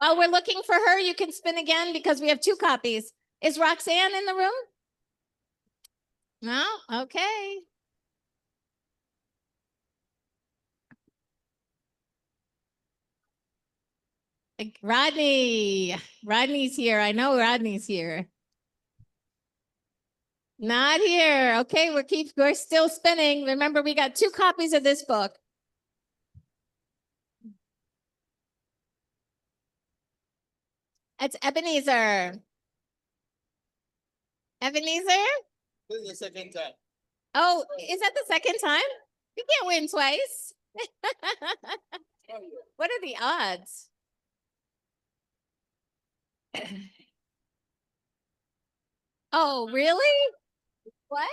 While we're looking for her, you can spin again because we have 2 copies. Is Roxanne in the room? No? Okay. Rodney. Rodney's here. I know Rodney's here. Not here. Okay, we're still spinning. Remember, we got 2 copies of this book. It's Ebenezer. Ebenezer? This is the second time. Oh, is that the second time? You can't win twice. What are the odds? Oh, really? What?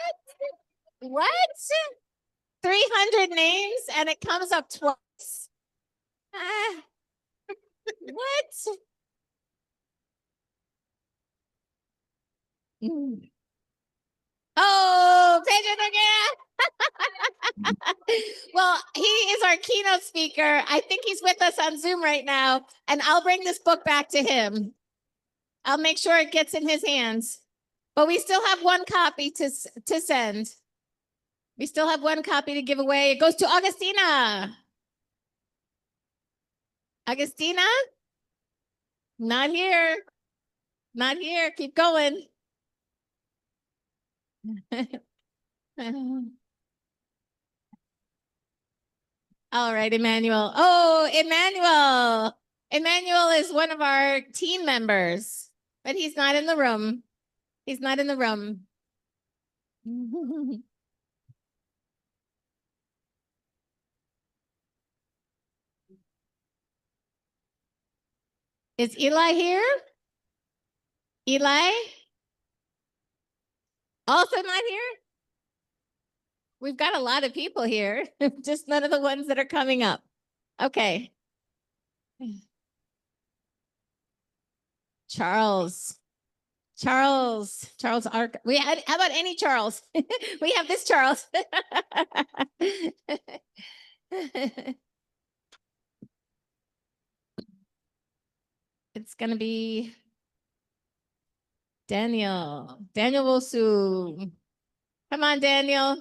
What? 300 names and it comes up twice. What? Oh, Pedro Noguera. Well, he is our keynote speaker. I think he's with us on Zoom right now, and I'll bring this book back to him. I'll make sure it gets in his hands. But we still have 1 copy to send. We still have 1 copy to give away. It goes to Augustina. Augustina? Not here. Not here. Keep going. All right, Emmanuel. Oh, Emmanuel. Emmanuel is one of our team members, but he's not in the room. He's not in the room. Is Eli here? Eli? Also not here? We've got a lot of people here, just none of the ones that are coming up. Okay. Charles. Charles Ark. How about any Charles? We have this Charles. It's gonna be Daniel. Daniel Wosu. Come on, Daniel.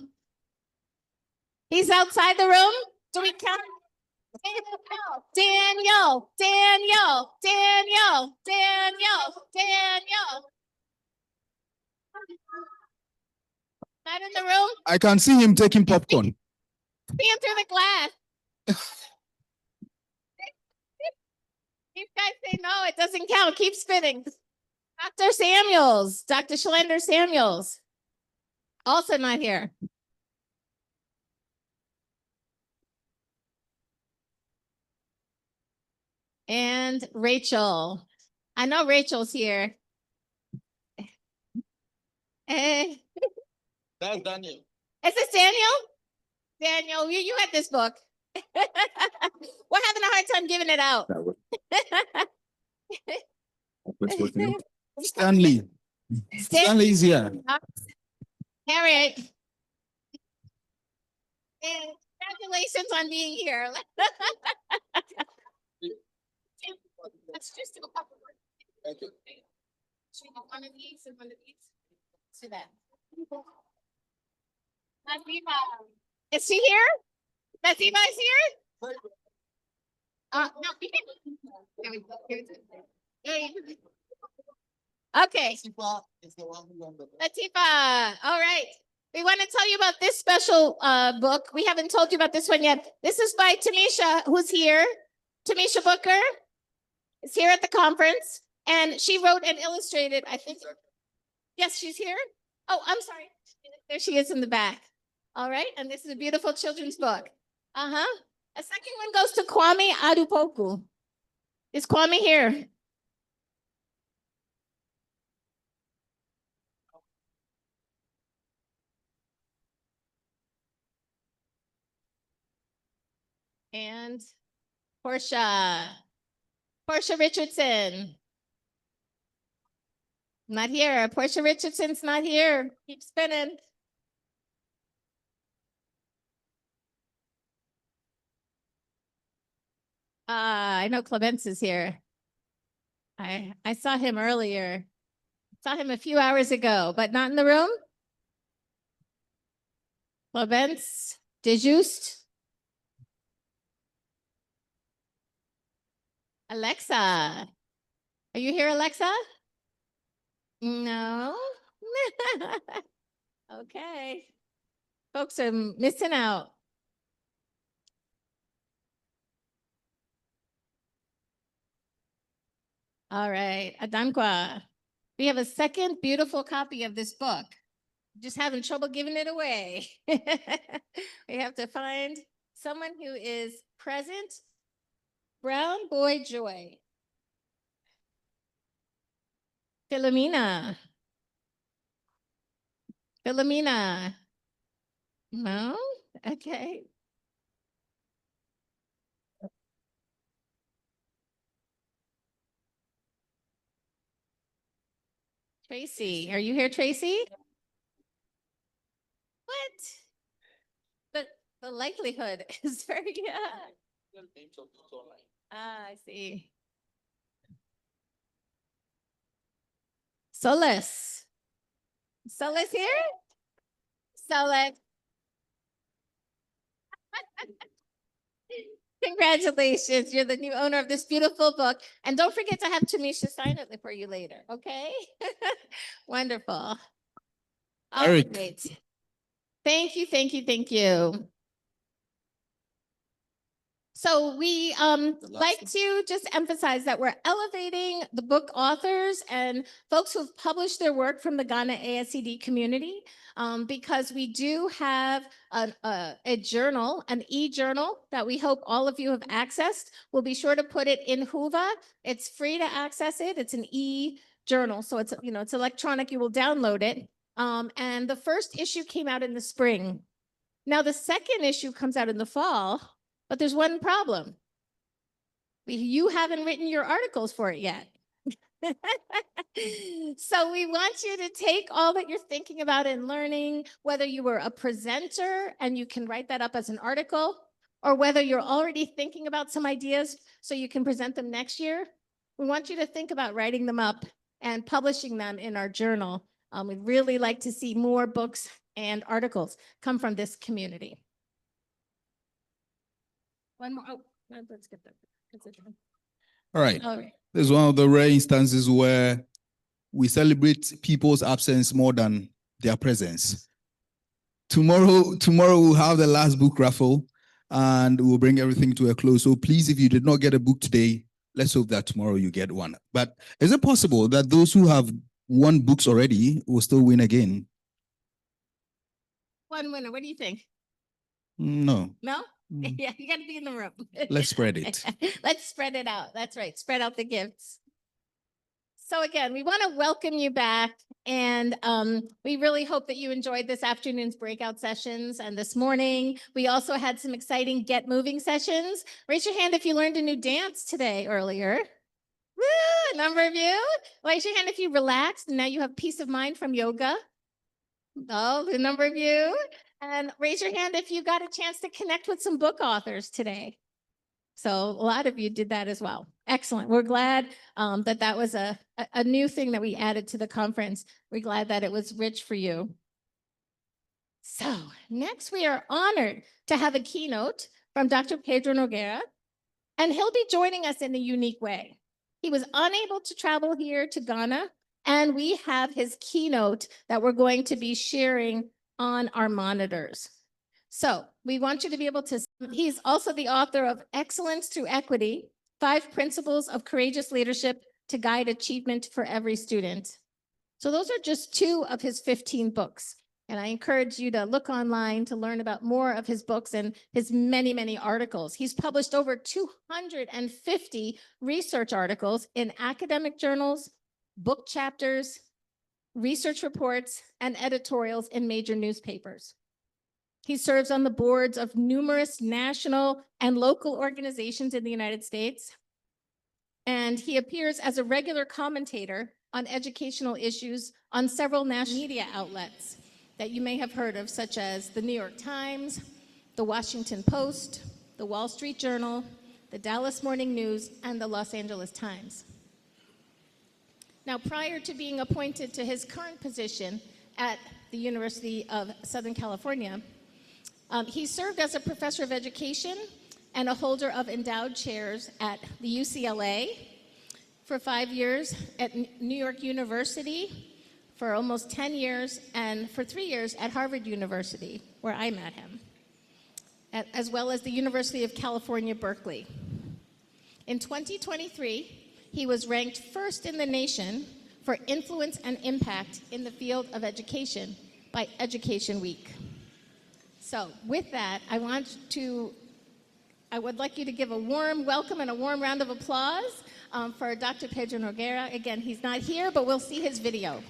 He's outside the room. Do we count? Daniel. Not in the room. I can see him taking popcorn. See him through the glass. These guys say no, it doesn't count. Keep spinning. Dr. Samuels, Dr. Schlender Samuels, also not here. And Rachel. I know Rachel's here. That's Daniel. Is this Daniel? Daniel, you had this book. We're having a hard time giving it out. Stanley. Stanley's here. Harriet. And congratulations on being here. Let's just do a couple more. Thank you. Should we have one of these and one of these? Let's do that. Nasiba. Is she here? Nasiba is here? No, there we go. Okay. Latifa. All right. We want to tell you about this special book. We haven't told you about this one yet. This is by Tamisha, who's here. Tamisha Booker is here at the conference, and she wrote and illustrated, I think. Yes, she's here. Oh, I'm sorry. There she is in the back. All right. And this is a beautiful children's book. Uh-huh. A second one goes to Kwame Adupoku. Is Kwame here? And Portia Richardson. Not here. Portia Richardson's not here. Keep spinning. I know Clemence is here. I saw him earlier. Saw him a few hours ago, but not in the room. Lobens, de Juste. Alexa. Are you here, Alexa? No. Okay. Folks are missing out. All right, Adankwa. We have a second beautiful copy of this book. Just having trouble giving it away. We have to find someone who is present. Brown Boy Joy. Philomena. Philomena. No? Okay. Tracy, are you here, Tracy? What? The likelihood is very, I see. Solace. Solace here? Solace. Congratulations. You're the new owner of this beautiful book. And don't forget to have Tamisha sign it for you later, okay? Wonderful. All Eric. right. Thank you, thank you, thank you. So we like to just emphasize that we're elevating the book authors and folks who've published their work from the Ghana ASCD community because we do have a journal, an e-journal that we hope all of you have accessed. We'll be sure to put it in Whova. It's free to access it. It's an e-journal, so it's it's electronic. You will download it. And the first issue came out in the spring. Now the second issue comes out in the fall. But there's one problem. You haven't written your articles for it yet. So we want you to take all that you're thinking about and learning, whether you were a presenter and you can write that up as an article, or whether you're already thinking about some ideas so you can present them next year. We want you to think about writing them up and publishing them in our journal. We'd really like to see more books and articles come from this community. One more. Oh, let's get that. All right. All right. This is one of the rare instances where we celebrate people's absence more than their presence. Tomorrow we'll have the last book raffle and we'll bring everything to a close. So please, if you did not get a book today, let's hope that tomorrow you get one. But is it possible that those who have won books already will still win again? One winner. What do you think? No. No? Yeah, you got to be in the room. Let's spread it. Let's spread it out. That's right. Spread out the gifts. So again, we want to welcome you back. And we really hope that you enjoyed this afternoon's breakout sessions. And this morning, we also had some exciting Get Moving sessions. Raise your hand if you learned a new dance today earlier. Woo, a number of you. Raise your hand if you relaxed and now you have peace of mind from yoga. Oh, a number of you. And raise your hand if you got a chance to connect with some book authors today. So a lot of you did that as well. Excellent. We're glad that was a new thing that we added to the conference. We're glad that it was rich for you. So next we are honored to have a keynote from Dr. Pedro Noguera, and he'll be joining us in a unique way. He was unable to travel here to Ghana, and we have his keynote that we're going to be sharing on our monitors. So we want you to be able to, he's also the author of Excellence Through Equity, 5 Principles of Courageous Leadership to Guide Achievement for Every Student. So those are just 2 of his 15 books. And I encourage you to look online to learn about more of his books and his many, many articles. He's published over 250 research articles in academic journals, book chapters, research reports, and editorials in major newspapers. He serves on the boards of numerous national and local organizations in the United States. And he appears as a regular commentator on educational issues on several national media outlets that you may have heard of, such as the New York Times, the Washington Post, the Wall Street Journal, the Dallas Morning News, and the Los Angeles Times. Now, prior to being appointed to his current position at the University of Southern California, he served as a professor of education and a holder of endowed chairs at the UCLA for 5 years, at New York University for almost 10 years, and for 3 years at Harvard University, where I met him, as well as the University of California, Berkeley. In 2023, he was ranked first in the nation for influence and impact in the field of education by Education Week. So with that, I would like you to give a warm welcome and a warm round of applause for Dr. Pedro Noguera. Again, he's not here, but we'll see his video.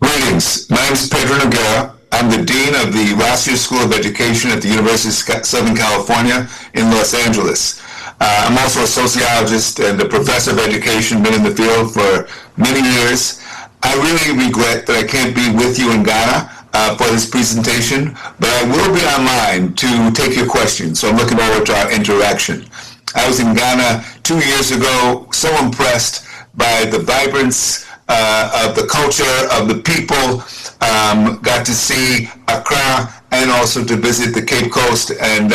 Greetings, my name is Pedro Noguera. I'm the Dean of the Wealthier School of Education at the University of Southern California in Los Angeles. I'm also a sociologist and a professor of education, been in the field for many years. I really regret that I can't be with you in Ghana for this presentation, but I will be online to take your questions, so I'm looking forward to our interaction. I was in Ghana 2 years ago, so impressed by the vibrance of the culture, of the people, got to see Accra and also to visit the Cape Coast, and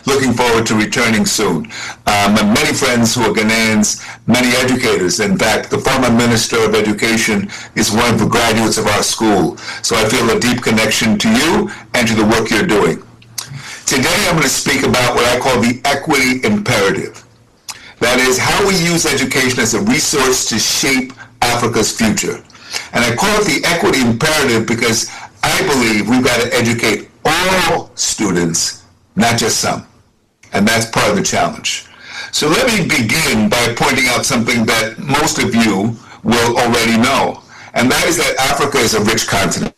looking forward to returning soon. Many friends who are Ghanaians, many educators. In fact, the former Minister of Education is one of the graduates of our school. So I feel a deep connection to you and to the work you're doing. Today I'm going to speak about what I call the equity imperative. That is, how we use education as a resource to shape Africa's future. And I call it the equity imperative because I believe we've got to educate all students, not just some. And that's part of the challenge. So let me begin by pointing out something that most of you will already know. And that is that Africa is a rich continent.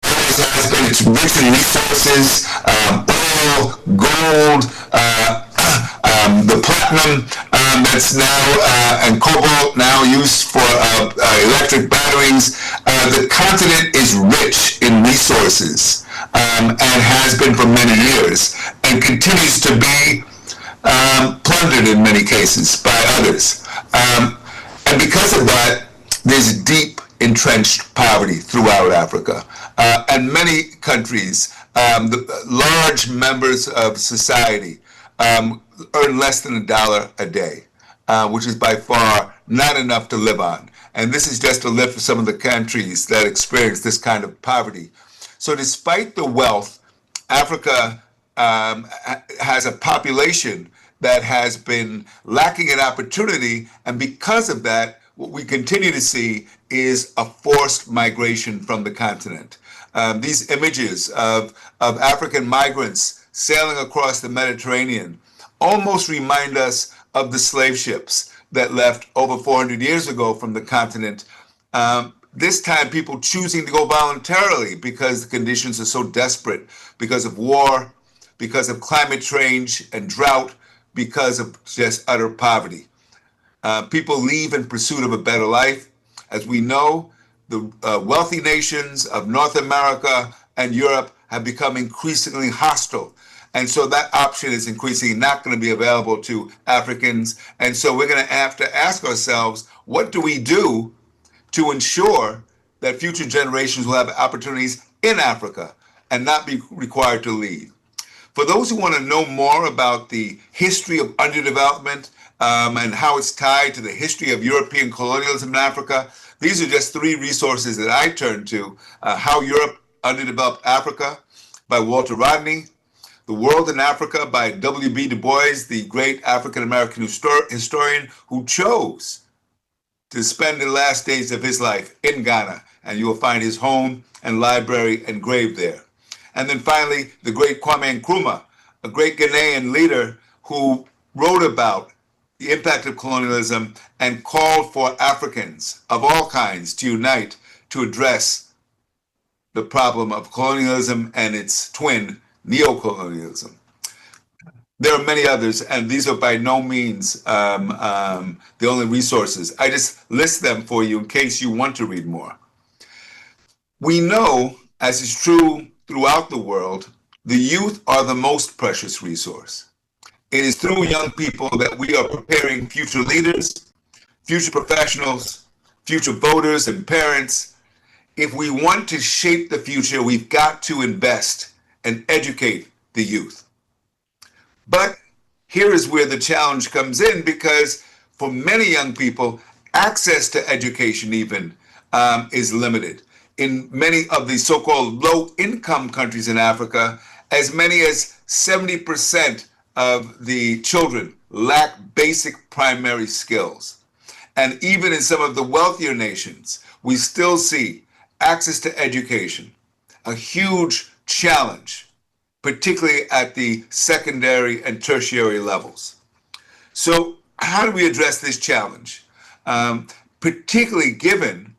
It's rich in resources, oil, gold, the platinum that's now, and cobalt now used for electric batteries. The continent is rich in resources and has been for many years, and continues to be plundered in many cases by others. And because of that, there's deep entrenched poverty throughout Africa. And many countries, the large members of society earn less than $1 a day, which is by far not enough to live on. And this is just a list of some of the countries that experience this kind of poverty. So despite the wealth, Africa has a population that has been lacking in opportunity, and because of that, what we continue to see is a forced migration from the continent. These images of African migrants sailing across the Mediterranean almost remind us of the slave ships that left over 400 years ago from the continent. This time people choosing to go voluntarily because the conditions are so desperate, because of war, because of climate change and drought, because of just utter poverty. People leave in pursuit of a better life. As we know, the wealthy nations of North America and Europe have become increasingly hostile. And so that option is increasingly not going to be available to Africans. And so we're going to have to ask ourselves, what do we do to ensure that future generations will have opportunities in Africa and not be required to leave? For those who want to know more about the history of underdevelopment and how it's tied to the history of European colonialism in Africa, these are just 3 resources that I turn to. How Europe Underdeveloped Africa by Walter Rodney, The World in Africa by W.B. Du Bois, the great African-American historian who chose to spend the last days of his life in Ghana, and you will find his home and library and grave there. And then finally, the great Kwame Nkrumah, a great Ghanaian leader who wrote about the impact of colonialism and called for Africans of all kinds to unite to address the problem of colonialism and its twin, neocolonialism. There are many others, and these are by no means the only resources. I just list them for you in case you want to read more. We know, as is true throughout the world, the youth are the most precious resource. It is through young people that we are preparing future leaders, future professionals, future voters and parents. If we want to shape the future, we've got to invest and educate the youth. But here is where the challenge comes in, because for many young people, access to education even is limited. In many of the so-called low-income countries in Africa, as many as 70% of the children lack basic primary skills. And even in some of the wealthier nations, we still see access to education, a huge challenge, particularly at the secondary and tertiary levels. So how do we address this challenge? Particularly given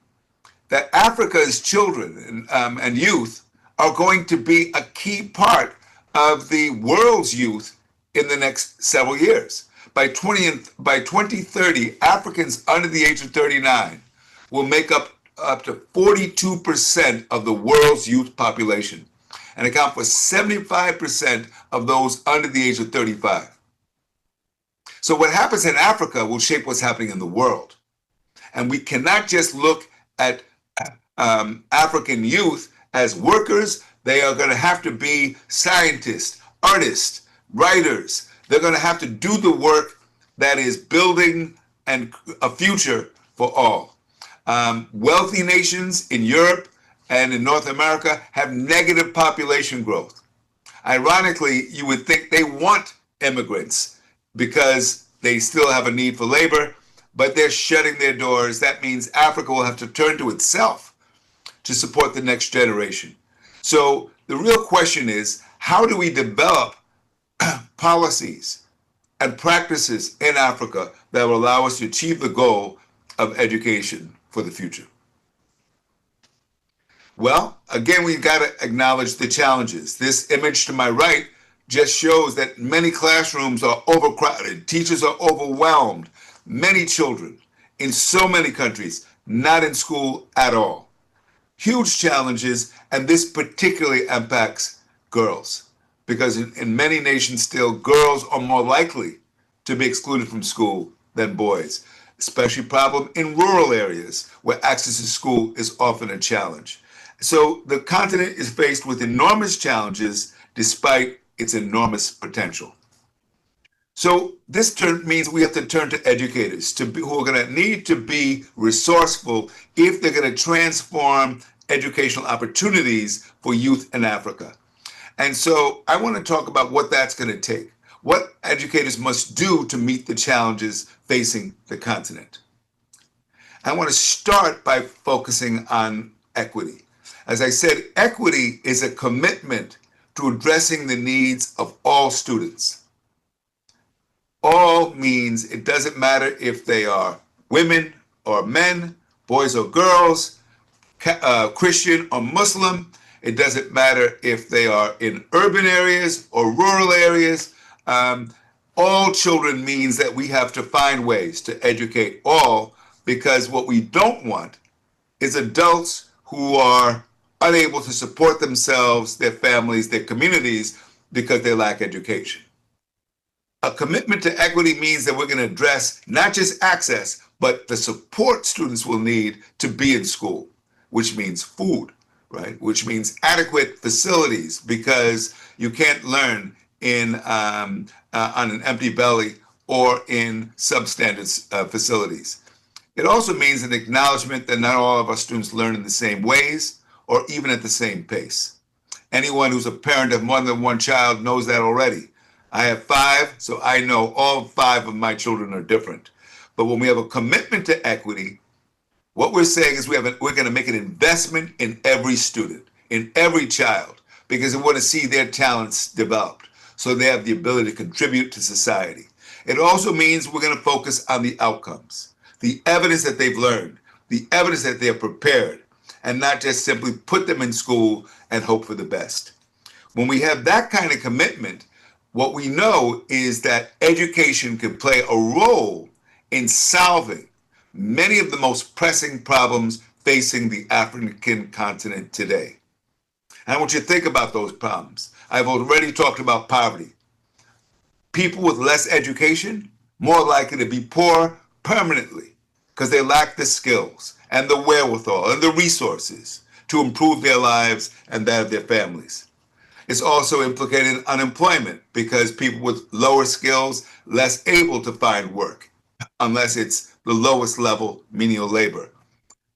that Africa's children and youth are going to be a key part of the world's youth in the next several years. By 2030, Africans under the age of 39 will make up to 42% of the world's youth population and account for 75% of those under the age of 35. So what happens in Africa will shape what's happening in the world. And we cannot just look at African youth as workers. They are going to have to be scientists, artists, writers. They're going to have to do the work that is building a future for all. Wealthy nations in Europe and in North America have negative population growth. Ironically, you would think they want immigrants because they still have a need for labor, but they're shutting their doors. That means Africa will have to turn to itself to support the next generation. So the real question is, how do we develop policies and practices in Africa that will allow us to achieve the goal of education for the future? Well, again, we've got to acknowledge the challenges. This image to my right just shows that many classrooms are overcrowded, teachers are overwhelmed, many children in so many countries not in school at all. Huge challenges, and this particularly impacts girls, because in many nations still, girls are more likely to be excluded from school than boys, especially problem in rural areas where access to school is often a challenge. So the continent is faced with enormous challenges despite its enormous potential. So this means we have to turn to educators who are going to need to be resourceful if they're going to transform educational opportunities for youth in Africa. And so I want to talk about what that's going to take, what educators must do to meet the challenges facing the continent. I want to start by focusing on equity. As I said, equity is a commitment to addressing the needs of all students. All means it doesn't matter if they are women or men, boys or girls, Christian or Muslim. It doesn't matter if they are in urban areas or rural areas. All children means that we have to find ways to educate all, because what we don't want is adults who are unable to support themselves, their families, their communities, because they lack education. A commitment to equity means that we're going to address not just access, but the support students will need to be in school, which means food, right? Which means adequate facilities, because you can't learn on an empty belly or in substandard facilities. It also means an acknowledgement that not all of our students learn in the same ways or even at the same pace. Anyone who's a parent of more than one child knows that already. I have 5, so I know all 5 of my children are different. But when we have a commitment to equity, what we're saying is we're going to make an investment in every student, in every child, because we want to see their talents developed so they have the ability to contribute to society. It also means we're going to focus on the outcomes, the evidence that they've learned, the evidence that they're prepared, and not just simply put them in school and hope for the best. When we have that kind of commitment, what we know is that education can play a role in solving many of the most pressing problems facing the African continent today. And I want you to think about those problems. I've already talked about poverty. People with less education, more likely to be poor permanently because they lack the skills and the wherewithal and the resources to improve their lives and that of their families. It's also implicated in unemployment because people with lower skills less able to find work unless it's the lowest level menial labor.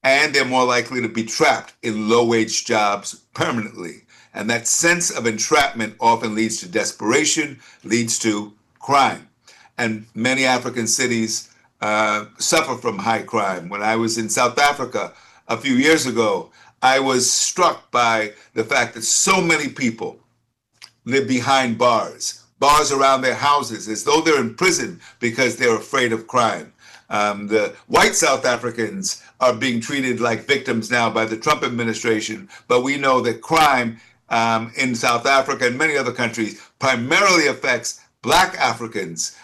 And they're more likely to be trapped in low-wage jobs permanently. And that sense of entrapment often leads to desperation, leads to crime. And many African cities suffer from high crime. When I was in South Africa a few years ago, I was struck by the fact that so many people live behind bars around their houses, as though they're in prison because they're afraid of crime. The white South Africans are being treated like victims now by the Trump administration, but we know that crime in South Africa and many other countries primarily affects Black Africans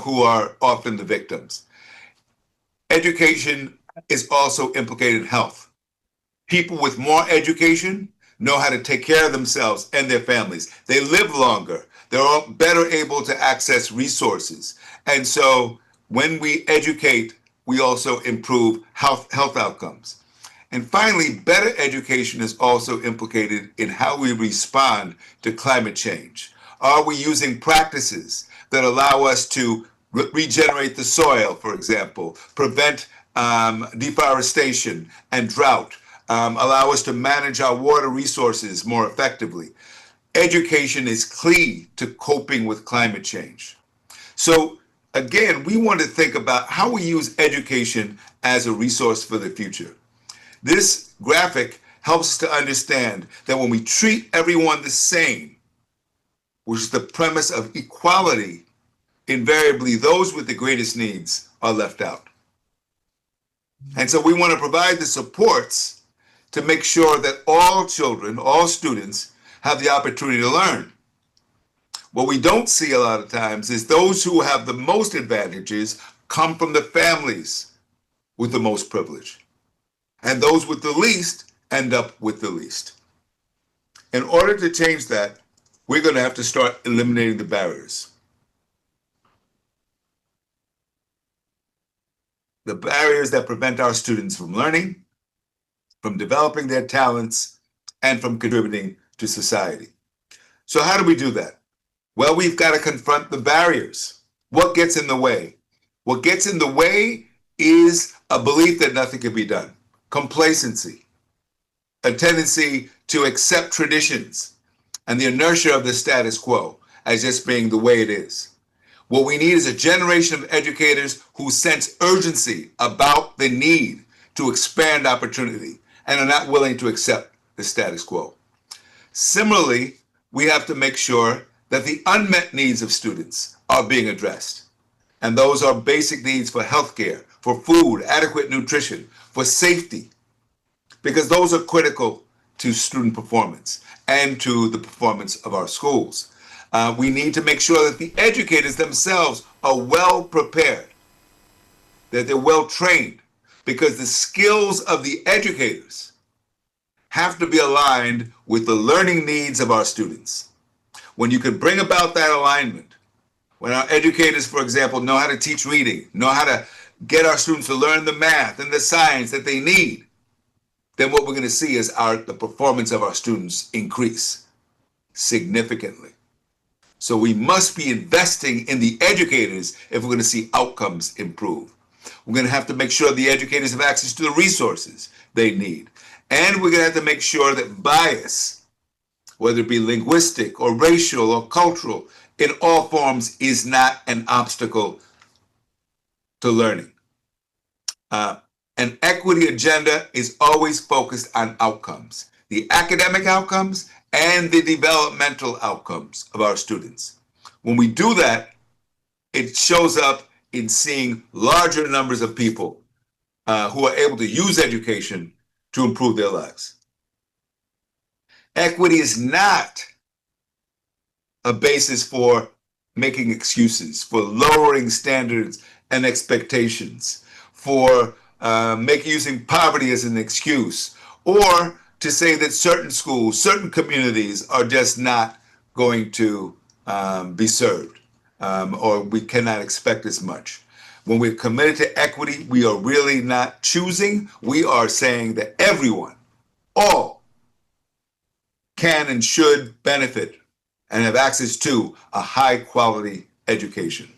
who are often the victims. Education is also implicated in health. People with more education know how to take care of themselves and their families. They live longer. They're better able to access resources. And so when we educate, we also improve health outcomes. And finally, better education is also implicated in how we respond to climate change. Are we using practices that allow us to regenerate the soil, for example, prevent deforestation and drought, allow us to manage our water resources more effectively? Education is key to coping with climate change. So again, we want to think about how we use education as a resource for the future. This graphic helps us to understand that when we treat everyone the same, which is the premise of equality, invariably those with the greatest needs are left out. And so we want to provide the supports to make sure that all children, all students, have the opportunity to learn. What we don't see a lot of times is those who have the most advantages come from the families with the most privilege. And those with the least end up with the least. In order to change that, we're going to have to start eliminating the barriers. The barriers that prevent our students from learning, from developing their talents, and from contributing to society. So how do we do that? Well, we've got to confront the barriers. What gets in the way? What gets in the way is a belief that nothing can be done. Complacency, a tendency to accept traditions, and the inertia of the status quo as just being the way it is. What we need is a generation of educators who sense urgency about the need to expand opportunity and are not willing to accept the status quo. Similarly, we have to make sure that the unmet needs of students are being addressed. And those are basic needs for healthcare, for food, adequate nutrition, for safety, because those are critical to student performance and to the performance of our schools. We need to make sure that the educators themselves are well prepared, that they're well trained, because the skills of the educators have to be aligned with the learning needs of our students. When you can bring about that alignment, when our educators, for example, know how to teach reading, know how to get our students to learn the math and the science that they need, then what we're going to see is the performance of our students increase significantly. So we must be investing in the educators if we're going to see outcomes improve. We're going to have to make sure the educators have access to the resources they need. And we're going to have to make sure that bias, whether it be linguistic or racial or cultural, in all forms is not an obstacle to learning. An equity agenda is always focused on outcomes, the academic outcomes and the developmental outcomes of our students. When we do that, it shows up in seeing larger numbers of people who are able to use education to improve their lives. Equity is not a basis for making excuses, for lowering standards and expectations, for using poverty as an excuse, or to say that certain schools, certain communities are just not going to be served. or we cannot expect as much. When we're committed to equity, we are really not choosing. We are saying that everyone, all, can and should benefit and have access to a high quality education.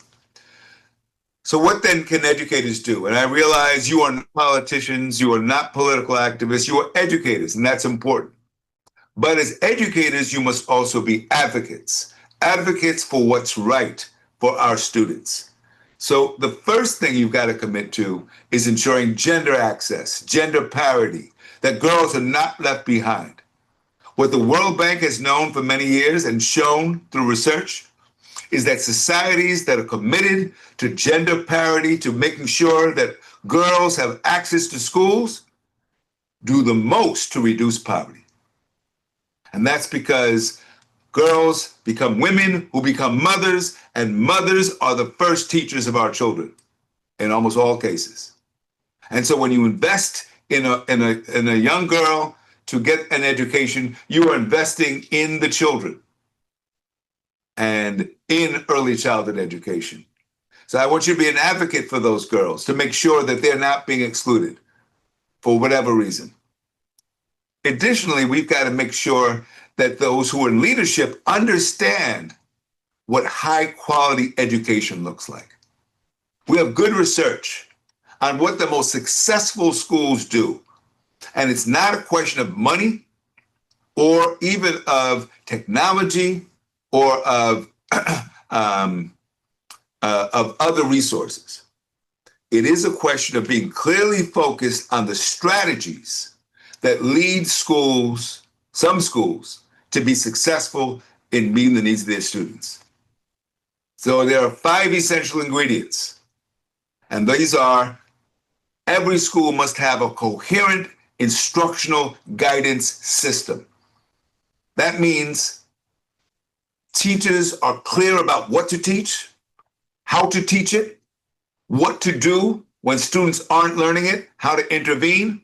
So what then can educators do? And I realize you are not politicians, you are not political activists, you are educators, and that's important. But as educators, you must also be advocates, advocates for what's right for our students. So the first thing you've got to commit to is ensuring gender access, gender parity, that girls are not left behind. What the World Bank has known for many years and shown through research is that societies that are committed to gender parity, to making sure that girls have access to schools, do the most to reduce poverty. And that's because girls become women who become mothers, and mothers are the first teachers of our children in almost all cases. And so when you invest in a young girl to get an education, you are investing in the children and in early childhood education. So I want you to be an advocate for those girls, to make sure that they're not being excluded for whatever reason. Additionally, we've got to make sure that those who are in leadership understand what high quality education looks like. We have good research on what the most successful schools do. And it's not a question of money or even of technology or of other resources. It is a question of being clearly focused on the strategies that lead schools, some schools, to be successful in meeting the needs of their students. So there are 5 essential ingredients. And these are: every school must have a coherent instructional guidance system. That means teachers are clear about what to teach, how to teach it, what to do when students aren't learning it, how to intervene.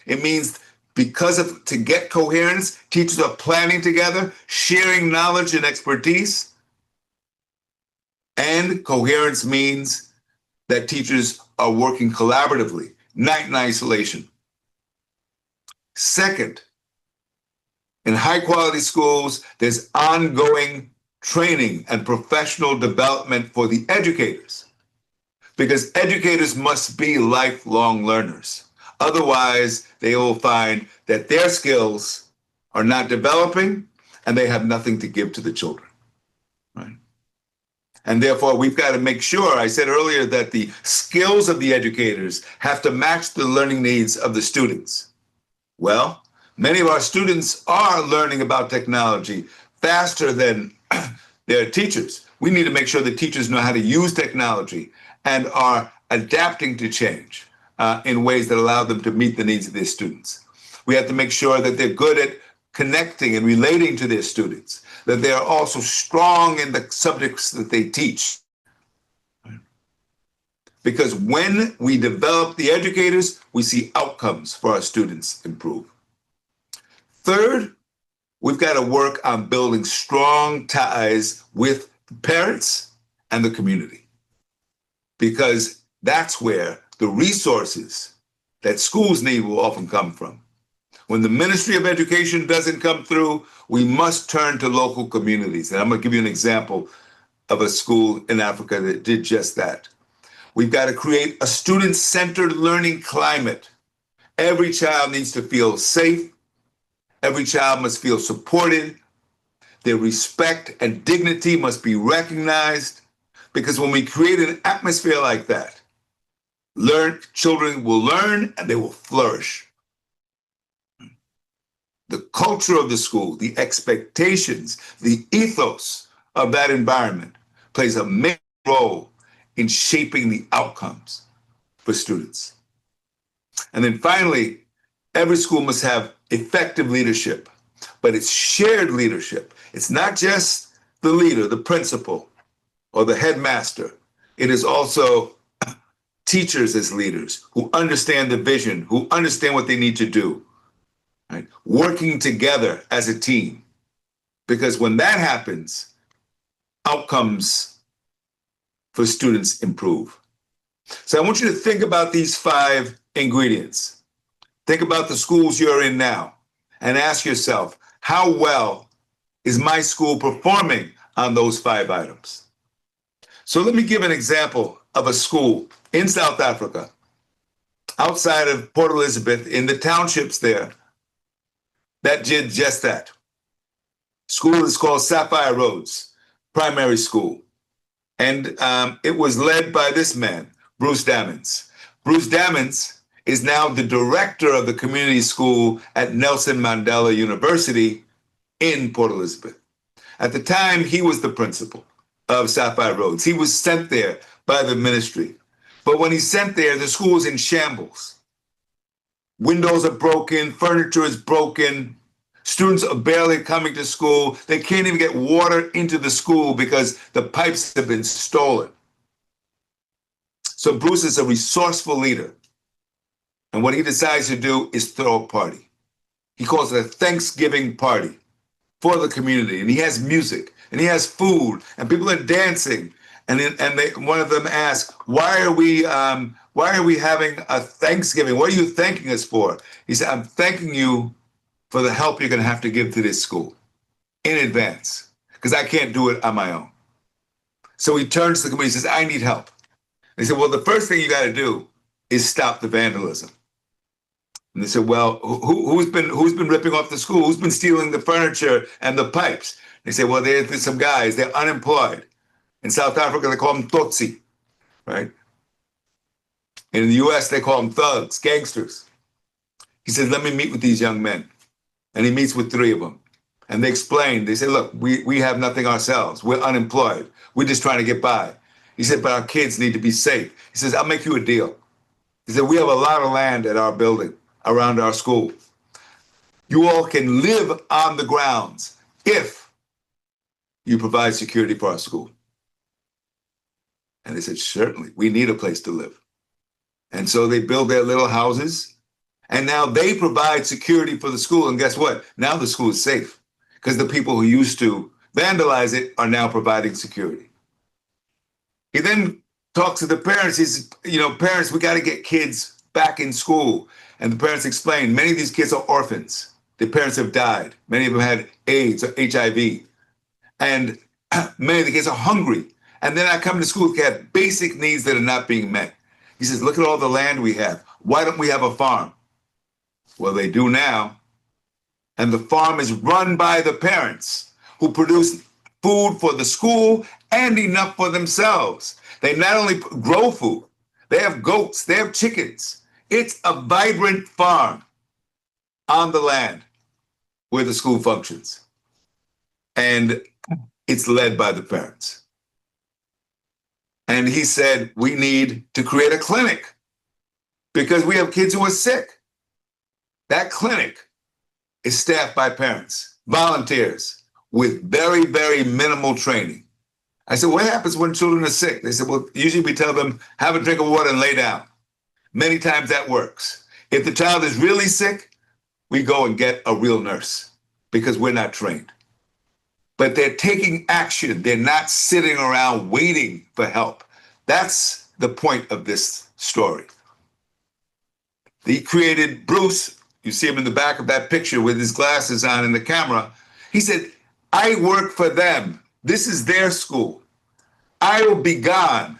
It means to get coherence, teachers are planning together, sharing knowledge and expertise. And coherence means that teachers are working collaboratively, not in isolation. Second, in high quality schools, there's ongoing training and professional development for the educators, because educators must be lifelong learners. Otherwise, they will find that their skills are not developing and they have nothing to give to the children. Right? And therefore, we've got to make sure, I said earlier, that the skills of the educators have to match the learning needs of the students. Well, many of our students are learning about technology faster than their teachers. We need to make sure that teachers know how to use technology and are adapting to change in ways that allow them to meet the needs of their students. We have to make sure that they're good at connecting and relating to their students, that they are also strong in the subjects that they teach. Because when we develop the educators, we see outcomes for our students improve. Third, we've got to work on building strong ties with parents and the community, because that's where the resources that schools need will often come from. When the Ministry of Education doesn't come through, we must turn to local communities. And I'm going to give you an example of a school in Africa that did just that. We've got to create a student-centered learning climate. Every child needs to feel safe. Every child must feel supported. Their respect and dignity must be recognized, because when we create an atmosphere like that, children will learn and they will flourish. The culture of the school, the expectations, the ethos of that environment plays a major role in shaping the outcomes for students. And then finally, every school must have effective leadership, but it's shared leadership. It's not just the leader, the principal, or the headmaster. It is also teachers as leaders who understand the vision, who understand what they need to do, right? Working together as a team. Because when that happens, outcomes for students improve. So I want you to think about these 5 ingredients. Think about the schools you're in now and ask yourself, how well is my school performing on those 5 items? So let me give an example of a school in South Africa, outside of Port Elizabeth, in the townships there, that did just that. School is called Sapphire Roads Primary School. And it was led by this man, Bruce Dammons. Bruce Dammons is now the director of the community school at Nelson Mandela University in Port Elizabeth. At the time, he was the principal of Sapphire Roads. He was sent there by the ministry. But when he's sent there, the school is in shambles. Windows are broken, furniture is broken, students are barely coming to school. They can't even get water into the school because the pipes have been stolen. So Bruce is a resourceful leader. And what he decides to do is throw a party. He calls it a Thanksgiving party for the community. And he has music and he has food and people are dancing. And one of them asks, why are we having a Thanksgiving? What are you thanking us for? He said, I'm thanking you for the help you're going to have to give to this school in advance, because I can't do it on my own. So he turns to the community and says, I need help. And he said, well, the first thing you got to do is stop the vandalism. And they said, well, who's been ripping off the school? Who's been stealing the furniture and the pipes? They said, well, there's some guys, they're unemployed. In South Africa, they call them Tutsi, right? And in the US, they call them thugs, gangsters. He said, let me meet with these young men. And he meets with 3 of them. And they explain, they say, look, we have nothing ourselves. We're unemployed. We're just trying to get by. He said, but our kids need to be safe. He says, I'll make you a deal. He said, we have a lot of land at our building around our school. You all can live on the grounds if you provide security for our school. And they said, certainly, we need a place to live. And so they build their little houses. And now they provide security for the school. And guess what? Now the school is safe because the people who used to vandalize it are now providing security. He then talks to the parents. He says, parents, we got to get kids back in school. And the parents explain, many of these kids are orphans. Their parents have died. Many of them had AIDS or HIV. And many of the kids are hungry. And they're not coming to school because they have basic needs that are not being met. He says, look at all the land we have. Why don't we have a farm? Well, they do now. And the farm is run by the parents who produce food for the school and enough for themselves. They not only grow food, they have goats, they have chickens. It's a vibrant farm on the land where the school functions. And it's led by the parents. And he said, we need to create a clinic because we have kids who are sick. That clinic is staffed by parents, volunteers with very, very minimal training. I said, what happens when children are sick? They said, well, usually we tell them, have a drink of water and lay down. Many times that works. If the child is really sick, we go and get a real nurse because we're not trained. But they're taking action. They're not sitting around waiting for help. That's the point of this story. He created Bruce. You see him in the back of that picture with his glasses on in the camera. He said, I work for them. This is their school. I will be gone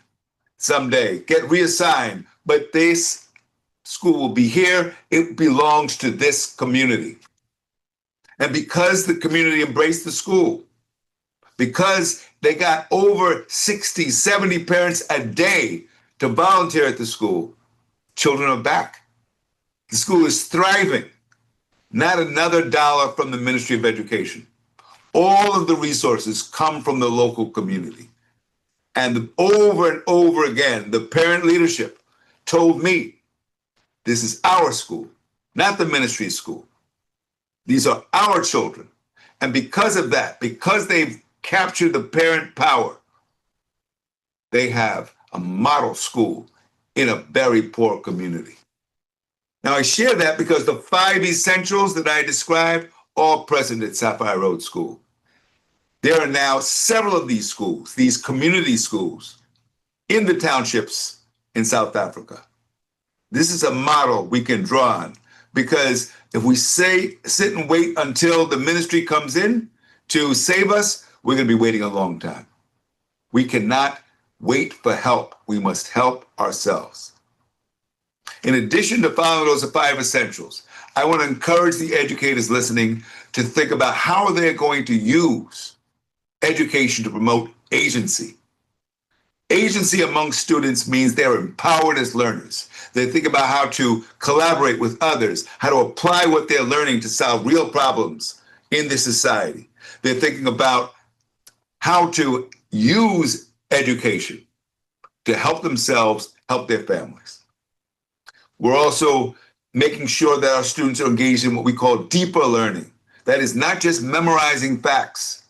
someday, get reassigned, but this school will be here. It belongs to this community. And because the community embraced the school, because they got over 60, 70 parents a day to volunteer at the school, children are back. The school is thriving. Not another dollar from the Ministry of Education. All of the resources come from the local community. And over and over again, the parent leadership told me, this is our school, not the ministry school. These are our children. And because of that, because they've captured the parent power, they have a model school in a very poor community. Now, I share that because the 5 essentials that I described all present at Sapphire Road School. There are now several of these schools, these community schools, in the townships in South Africa. This is a model we can draw on, because if we sit and wait until the ministry comes in to save us, we're going to be waiting a long time. We cannot wait for help. We must help ourselves. In addition to following those 5 essentials, I want to encourage the educators listening to think about how they're going to use education to promote agency. Agency among students means they're empowered as learners. They think about how to collaborate with others, how to apply what they're learning to solve real problems in this society. They're thinking about how to use education to help themselves, help their families. We're also making sure that our students are engaged in what we call deeper learning. That is not just memorizing facts,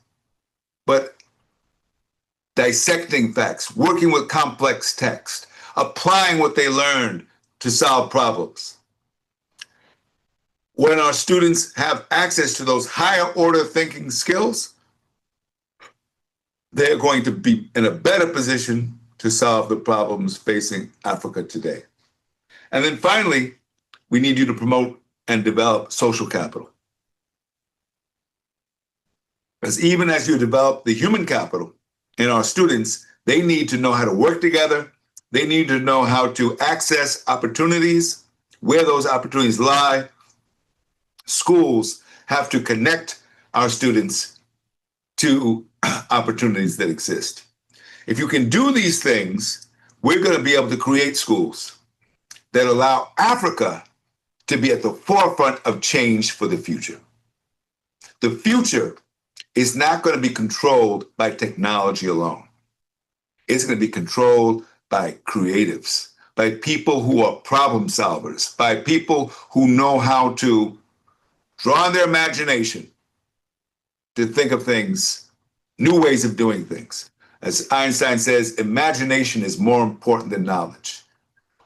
but dissecting facts, working with complex text, applying what they learned to solve problems. When our students have access to those higher order thinking skills, they're going to be in a better position to solve the problems facing Africa today. And then finally, we need you to promote and develop social capital. Because even as you develop the human capital in our students, they need to know how to work together. They need to know how to access opportunities, where those opportunities lie. Schools have to connect our students to opportunities that exist. If you can do these things, we're going to be able to create schools that allow Africa to be at the forefront of change for the future. The future is not going to be controlled by technology alone. It's going to be controlled by creatives, by people who are problem solvers, by people who know how to draw on their imagination to think of things, new ways of doing things. As Einstein says, imagination is more important than knowledge.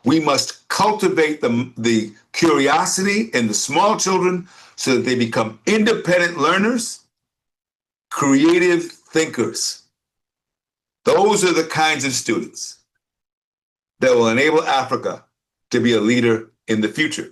We must cultivate the curiosity in the small children so that they become independent learners, creative thinkers. Those are the kinds of students that will enable Africa to be a leader in the future.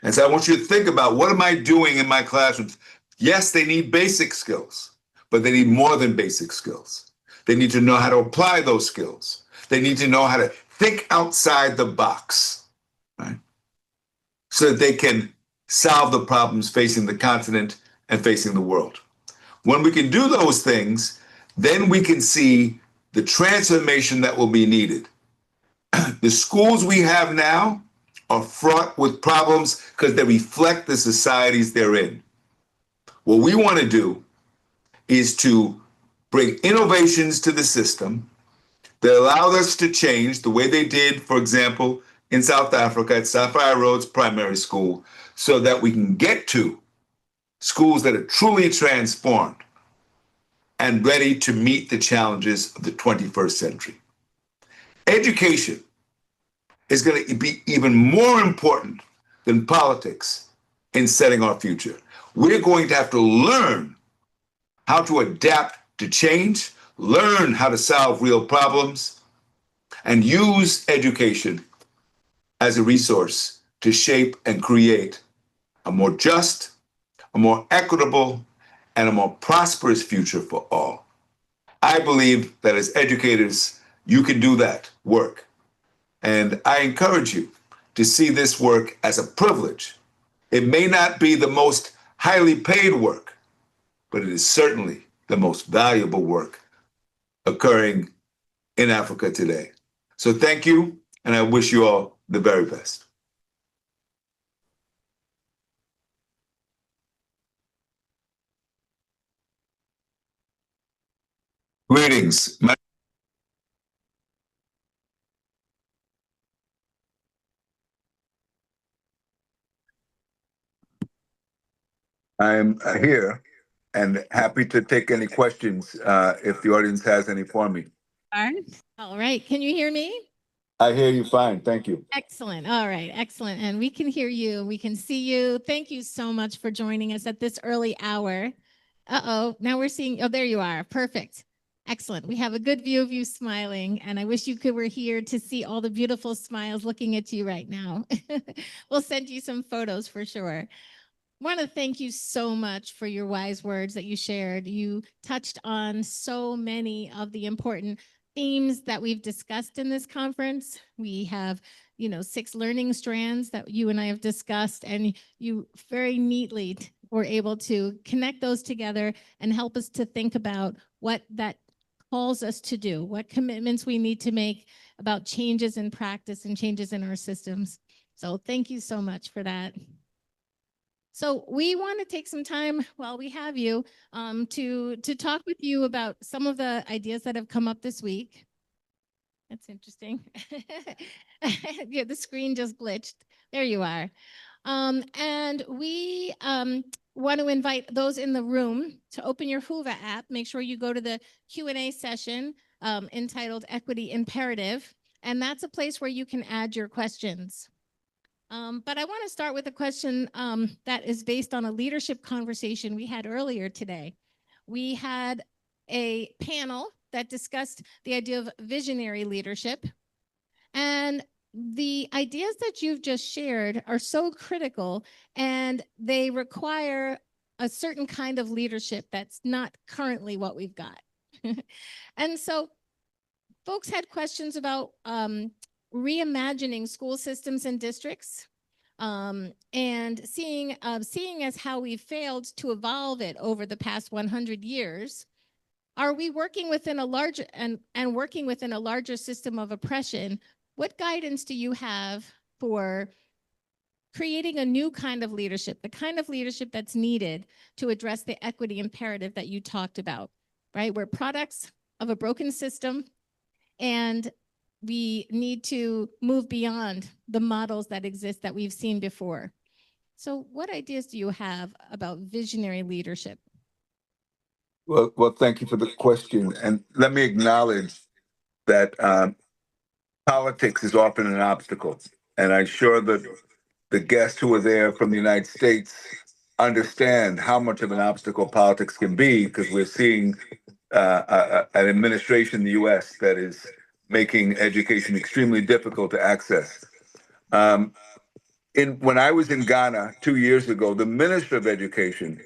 And so I want you to think about, what am I doing in my classrooms? Yes, they need basic skills, but they need more than basic skills. They need to know how to apply those skills. They need to know how to think outside the box, right? So that they can solve the problems facing the continent and facing the world. When we can do those things, then we can see the transformation that will be needed. The schools we have now are fraught with problems because they reflect the societies they're in. What we want to do is to bring innovations to the system that allow us to change the way they did, for example, in South Africa at Sapphire Roads Primary School, so that we can get to schools that are truly transformed and ready to meet the challenges of the 21st century. Education is going to be even more important than politics in setting our future. We're going to have to learn how to adapt to change, learn how to solve real problems, and use education as a resource to shape and create a more just, a more equitable, and a more prosperous future for all. I believe that as educators, you can do that work. And I encourage you to see this work as a privilege. It may not be the most highly paid work, but it is certainly the most valuable work occurring in Africa today. So thank you, and I wish you all the very best. Greetings. I'm here and happy to take any questions if the audience has any for me. All right. Can you hear me? I hear you fine. Thank you. Excellent. All right. Excellent. And we can hear you. We can see you. Thank you so much for joining us at this early hour. Uh-oh, now we're seeing, oh, there you are. Perfect. Excellent. We have a good view of you smiling, and I wish you were here to see all the beautiful smiles looking at you right now. We'll send you some photos for sure. Want to thank you so much for your wise words that you shared. You touched on so many of the important themes that we've discussed in this conference. We have, 6 learning strands that you and I have discussed, and you very neatly were able to connect those together and help us to think about what that calls us to do, what commitments we need to make about changes in practice and changes in our systems. So thank you so much for that. So we want to take some time while we have you to talk with you about some of the ideas that have come up this week. That's interesting. Yeah, the screen just glitched. There you are. And we want to invite those in the room to open your Whova app. Make sure you go to the Q&A session entitled Equity Imperative. And that's a place where you can add your questions. But I want to start with a question that is based on a leadership conversation we had earlier today. We had a panel that discussed the idea of visionary leadership. And the ideas that you've just shared are so critical, and they require a certain kind of leadership that's not currently what we've got. And so folks had questions about reimagining school systems and districts, and seeing as how we've failed to evolve it over the past 100 years. Are we working within a larger and working within a larger system of oppression? What guidance do you have for creating a new kind of leadership, the kind of leadership that's needed to address the equity imperative that you talked about, right? We're products of a broken system, and we need to move beyond the models that exist that we've seen before. So what ideas do you have about visionary leadership? Well, thank you for the question. And let me acknowledge that politics is often an obstacle. And I'm sure that the guests who are there from the United States understand how much of an obstacle politics can be, because we're seeing an administration in the US that is making education extremely difficult to access. When I was in Ghana 2 years ago, the Minister of Education,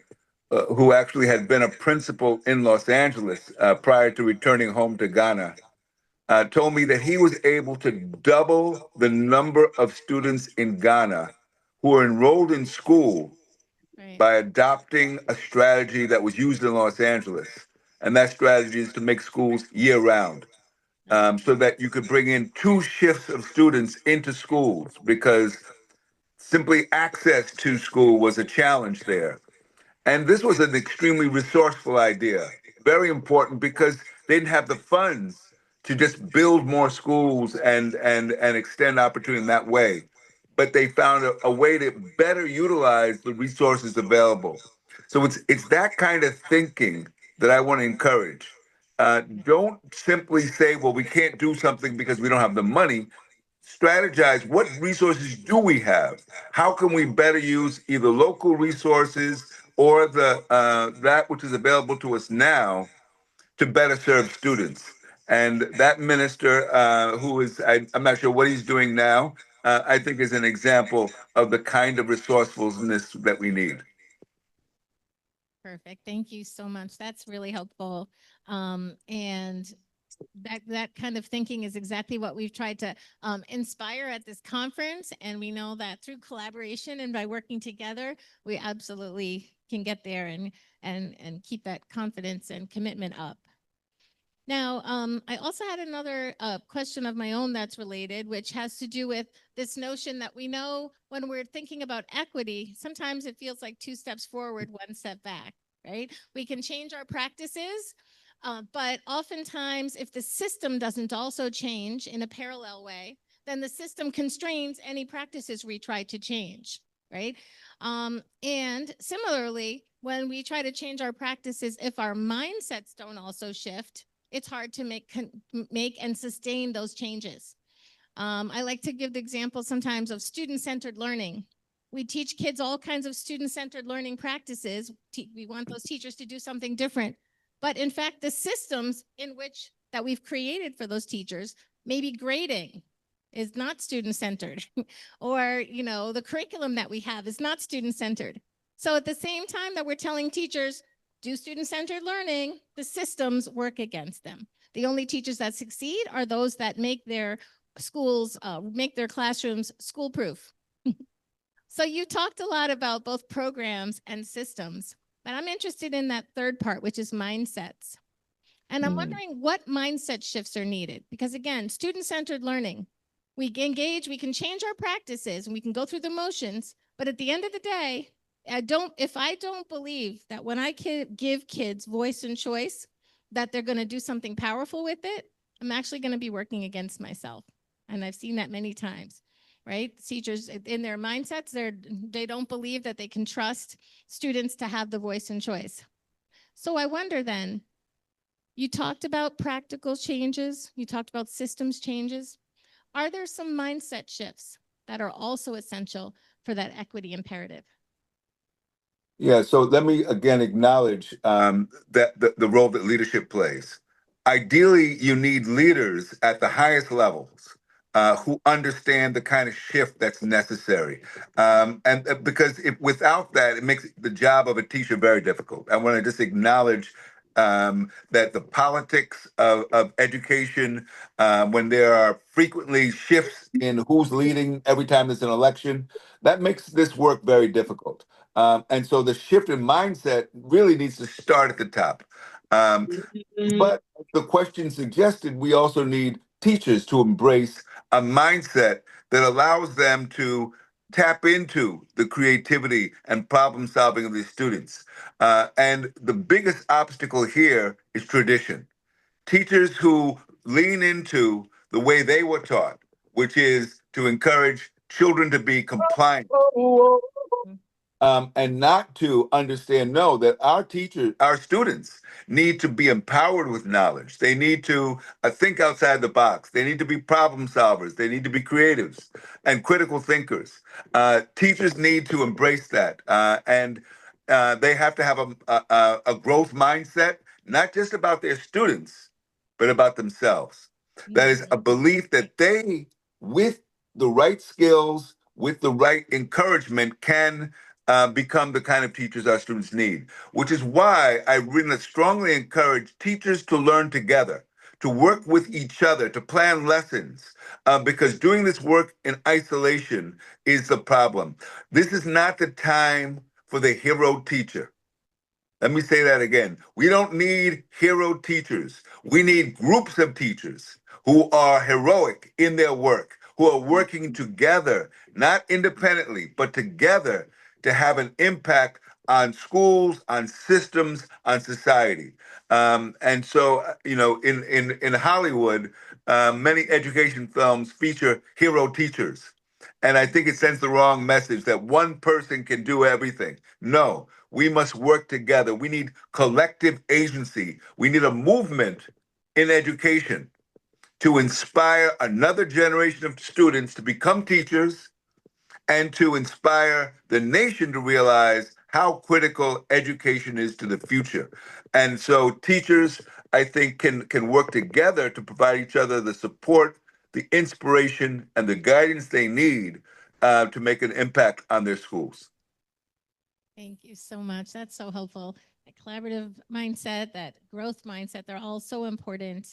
who actually had been a principal in Los Angeles prior to returning home to Ghana, told me that he was able to double the number of students in Ghana who are enrolled in school by adopting a strategy that was used in Los Angeles. And that strategy is to make schools year-round, so that you could bring in 2 shifts of students into schools, because simply access to school was a challenge there. And this was an extremely resourceful idea, very important, because they didn't have the funds to just build more schools and extend opportunity in that way. But they found a way to better utilize the resources available. So it's that kind of thinking that I want to encourage. Don't simply say, well, we can't do something because we don't have the money. Strategize, what resources do we have? How can we better use either local resources or that which is available to us now to better serve students? And that minister, who is, I'm not sure what he's doing now, I think is an example of the kind of resourcefulness that we need. Perfect. Thank you so much. That's really helpful. And that kind of thinking is exactly what we've tried to inspire at this conference. And we know that through collaboration and by working together, we absolutely can get there and keep that confidence and commitment up. Now, I also had another question of my own that's related, which has to do with this notion that we know when we're thinking about equity, sometimes it feels like 2 steps forward, 1 step back, right? We can change our practices, but oftentimes if the system doesn't also change in a parallel way, then the system constrains any practices we try to change, right? And similarly, when we try to change our practices, if our mindsets don't also shift, it's hard to make and sustain those changes. I like to give the example sometimes of student-centered learning, We teach kids all kinds of student-centered learning practices. We want those teachers to do something different. But in fact, the systems in which that we've created for those teachers, maybe grading is not student-centered, or the curriculum that we have is not student-centered. So at the same time that we're telling teachers, do student-centered learning, the systems work against them. The only teachers that succeed are those that make their schools, make their classrooms school-proof. So you talked a lot about both programs and systems, but I'm interested in that third part, which is mindsets. And I'm wondering what mindset shifts are needed, because again, student-centered learning, we engage, we can change our practices and we can go through the motions, but at the end of the day, if I don't believe that when I give kids voice and choice, that they're going to do something powerful with it, I'm actually going to be working against myself. And I've seen that many times. Right? Teachers in their mindsets, they don't believe that they can trust students to have the voice and choice. So I wonder then, you talked about practical changes, you talked about systems changes. Are there some mindset shifts that are also essential for that equity imperative? Yeah, so let me again acknowledge that the role that leadership plays. Ideally, you need leaders at the highest levels who understand the kind of shift that's necessary. And because without that, it makes the job of a teacher very difficult. I want to just acknowledge that the politics of education, when there are frequently shifts in who's leading every time there's an election, that makes this work very difficult. And so the shift in mindset really needs to start at the top. But the question suggested, we also need teachers to embrace a mindset that allows them to tap into the creativity and problem solving of these students. And the biggest obstacle here is tradition. Teachers who lean into the way they were taught, which is to encourage children to be compliant, and not to understand, no, that our teachers, our students need to be empowered with knowledge. They need to think outside the box. They need to be problem solvers. They need to be creatives and critical thinkers. Teachers need to embrace that. And they have to have a growth mindset, not just about their students, but about themselves. That is a belief that they, with the right skills, with the right encouragement, can become the kind of teachers our students need, which is why I really strongly encourage teachers to learn together, to work with each other, to plan lessons, because doing this work in isolation is the problem. This is not the time for the hero teacher. Let me say that again. We don't need hero teachers. We need groups of teachers who are heroic in their work, who are working together, not independently, but together to have an impact on schools, on systems, on society. And so, in Hollywood, many education films feature hero teachers. And I think it sends the wrong message that one person can do everything. No, we must work together. We need collective agency. We need a movement in education to inspire another generation of students to become teachers and to inspire the nation to realize how critical education is to the future. And so teachers, I think, can work together to provide each other the support, the inspiration, and the guidance they need to make an impact on their schools. Thank you so much. That's so helpful. That collaborative mindset, that growth mindset, they're all so important.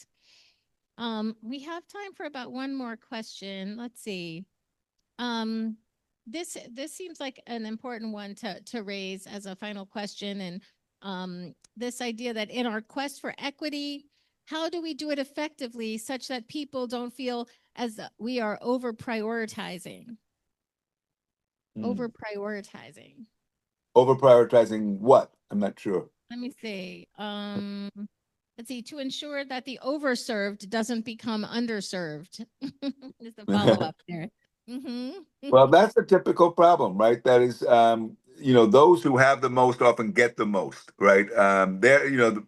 We have time for about one more question. Let's see. This seems like an important one to raise as a final question. And this idea that in our quest for equity, how do we do it effectively such that people don't feel as we are over prioritizing? Over prioritizing. Over prioritizing what? I'm not sure. Let me see. Let's see, to ensure that the overserved doesn't become underserved. Is the follow-up there. Well, that's a typical problem, right? That is, those who have the most often get the most, right?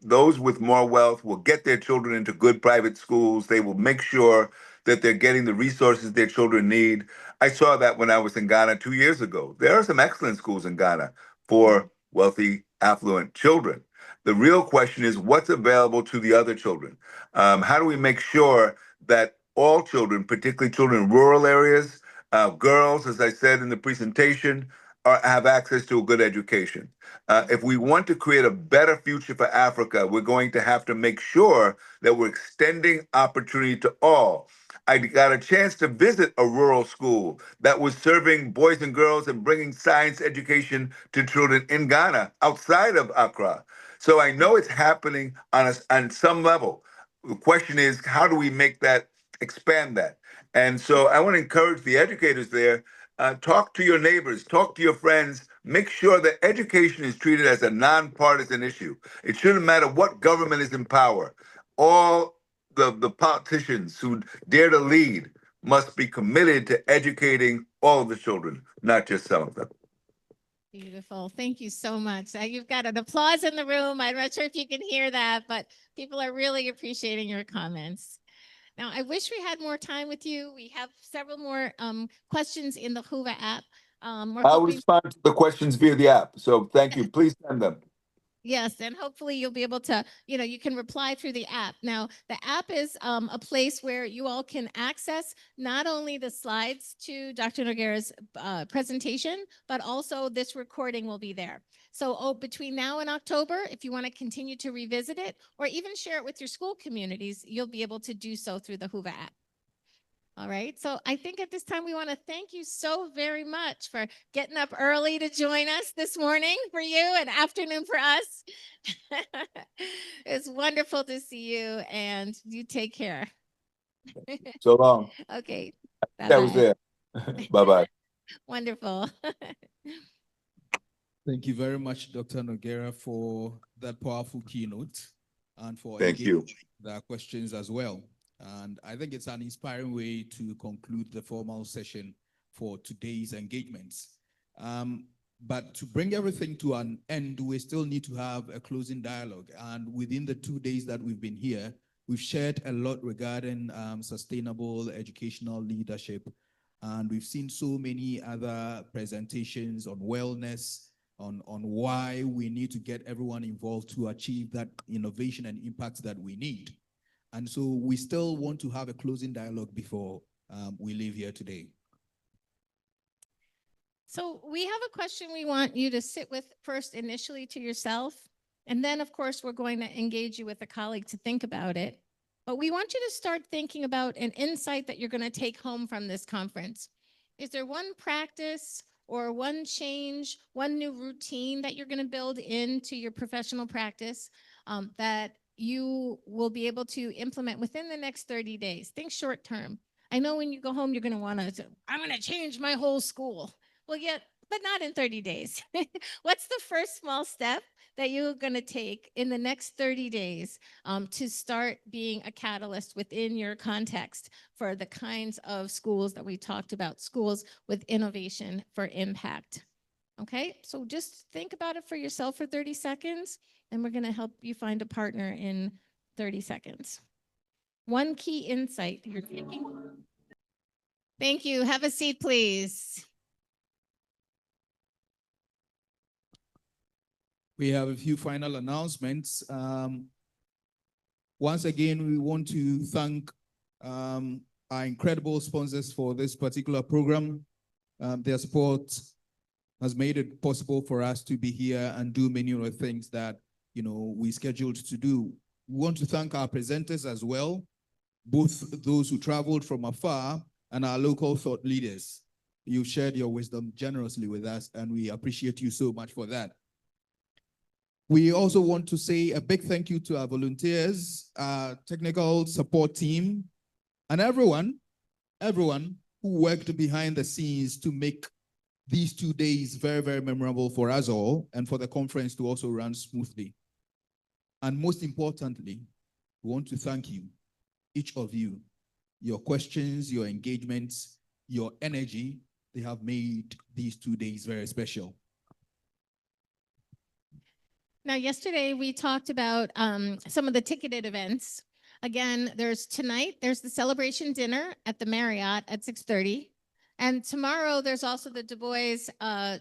Those with more wealth will get their children into good private schools. They will make sure that they're getting the resources their children need. I saw that when I was in Ghana 2 years ago. There are some excellent schools in Ghana for wealthy, affluent children. The real question is what's available to the other children? How do we make sure that all children, particularly children in rural areas, girls, as I said in the presentation, have access to a good education? If we want to create a better future for Africa, we're going to have to make sure that we're extending opportunity to all. I got a chance to visit a rural school that was serving boys and girls and bringing science education to children in Ghana outside of Accra. So I know it's happening on some level. The question is, how do we make that, expand that? And so I want to encourage the educators there, talk to your neighbors, talk to your friends, make sure that education is treated as a nonpartisan issue. It shouldn't matter what government is in power. All the politicians who dare to lead must be committed to educating all of the children, not just some of them. Beautiful. Thank you so much. You've got an applause in the room. I'm not sure if you can hear that, but people are really appreciating your comments. Now, I wish we had more time with you. We have several more questions in the Whova app. I'll respond to the questions via the app. So thank you. Please send them. Yes, and hopefully you'll be able to, you can reply through the app. Now, the app is a place where you all can access not only the slides to Dr. Noguera's presentation, but also this recording will be there. So between now and October, if you want to continue to revisit it or even share it with your school communities, you'll be able to do so through the Whova app. All right. So I think at this time, we want to thank you so very much for getting up early to join us this morning for you and afternoon for us. It's wonderful to see you, and you take care. So long. Okay. That was there. Bye-bye. Wonderful. Thank you very much, Dr. Noguera, for that powerful keynote and for Thank you. the questions as well. And I think it's an inspiring way to conclude the formal session for today's engagements. But to bring everything to an end, we still need to have a closing dialogue. And within the 2 days that we've been here, we've shared a lot regarding sustainable educational leadership. And we've seen so many other presentations on wellness, on why we need to get everyone involved to achieve that innovation and impact that we need. And so we still want to have a closing dialogue before we leave here today. So we have a question we want you to sit with first initially to yourself. And then, of course, we're going to engage you with a colleague to think about it. But we want you to start thinking about an insight that you're going to take home from this conference. Is there one practice or one change, one new routine that you're going to build into your professional practice that you will be able to implement within the next 30 days? Think short term. I know when you go home, you're going to want to, I'm going to change my whole school. Well, but not in 30 days. What's the first small step that you're going to take in the next 30 days to start being a catalyst within your context for the kinds of schools that we talked about, schools with innovation for impact? Okay, so just think about it for yourself for 30 seconds, and we're going to help you find a partner in 30 seconds. One key insight you're taking. Thank you. Have a seat, please. We have a few final announcements. Once again, we want to thank our incredible sponsors for this particular program. Their support has made it possible for us to be here and do many of the things that we scheduled to do. We want to thank our presenters as well, both those who traveled from afar and our local thought leaders. You shared your wisdom generously with us, and we appreciate you so much for that. We also want to say a big thank you to our volunteers, our technical support team, and everyone who worked behind the scenes to make these 2 days very, very memorable for us all and for the conference to also run smoothly. And most importantly, we want to thank you, each of you. Your questions, your engagements, your energy, they have made these 2 days very special. Now, yesterday we talked about some of the ticketed events. Again, there's the celebration dinner at the Marriott at 6:30. And tomorrow there's also the Du Bois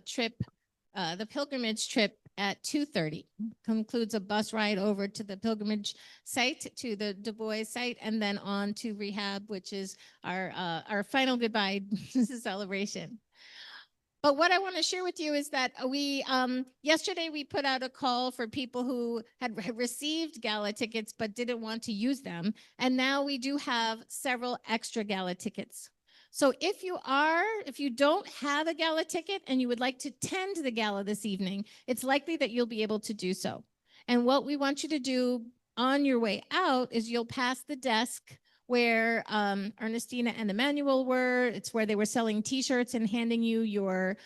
trip, the pilgrimage trip at 2:30. Concludes a bus ride over to the pilgrimage site, to the Du Bois site, and then on to rehab, which is our final goodbye celebration. But what I want to share with you is that we yesterday we put out a call for people who had received gala tickets but didn't want to use them, and now we do have several extra gala tickets. So if you don't have a gala ticket and you would like to attend the gala this evening, it's likely that you'll be able to do so. And what we want you to do on your way out is you'll pass the desk where Ernestina and Emmanuel were. It's where they were selling T-shirts and handing you your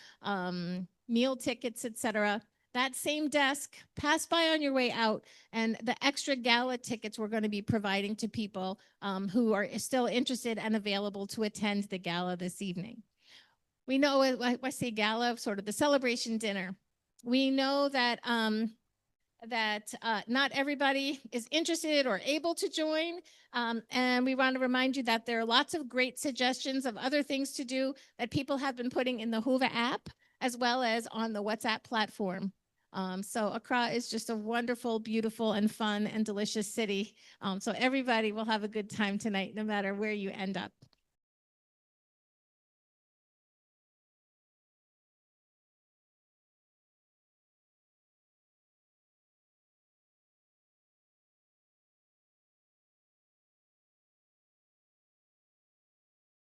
meal tickets, etc. That same desk, pass by on your way out, and the extra gala tickets we're going to be providing to people who are still interested and available to attend the gala this evening. We know, I say gala, sort of the celebration dinner. We know that not everybody is interested or able to join. And we want to remind you that there are lots of great suggestions of other things to do that people have been putting in the Hoover app, as well as on the WhatsApp platform. So Accra is just a wonderful, beautiful, and fun and delicious city. So everybody will have a good time tonight, no matter where you end up.